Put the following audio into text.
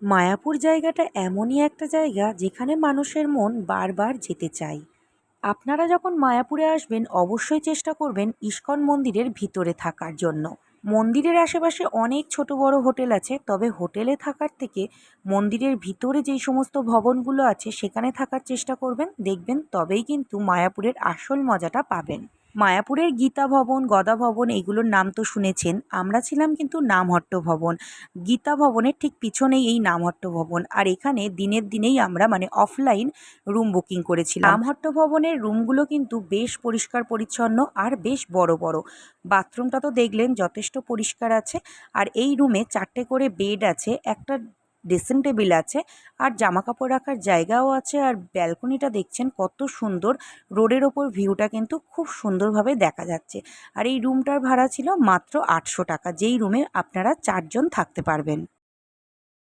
মায়াপুর জায়গাটা এমনই একটা জায়গা যেখানে মানুষের মন বারবার যেতে চায়। আপনারা যখন মায়াপুরে আসবেন অবশ্যই চেষ্টা করবেন ইস্কন মন্দিরের ভিতরে থাকার জন্য। মন্দিরের আশেপাশে অনেক ছোট বড় হোটেল আছে, তবে হোটেলে থাকার থেকে মন্দিরের ভিতরে যেই সমস্ত ভবনগুলো আছে সেখানে থাকার চেষ্টা করবেন, দেখবেন তবেই কিন্তু মায়াপুরের আসল মজাটা পাবেন। মায়াপুরের গীতা ভবন, গদা ভবন এগুলোর নাম তো শুনেছেন। আমরা ছিলাম কিন্তু নামহট্ট ভবন। গীতা ভবনের ঠিক পিছনেই এই নামহট্ট ভবন, আর এখানে দিনের দিনেই আমরা অফলাইন রুম বুকিং করেছিলাম। নামহট্ট ভবনের রুমগুলো কিন্তু বেশ পরিষ্কার পরিচ্ছন্ন আর বেশ বড় বড়। বাথরুমটা তো দেখলেন যথেষ্ট পরিষ্কার আছে। আর এই রুমে 4টে করে বেড আছে, একটা ড্রেসিং টেবিল আছে, আর জামা কাপড় রাখার জায়গাও আছে। আর ব্যালকনিটা দেখছেন কত সুন্দর, রোডের ওপর ভিউটা কিন্তু খুব সুন্দরভাবে দেখা যাচ্ছে। আর এই রুমটার ভাড়া ছিল মাত্র 800 টাকা, যেই রুমে আপনারা 4 জন থাকতে পারবেন।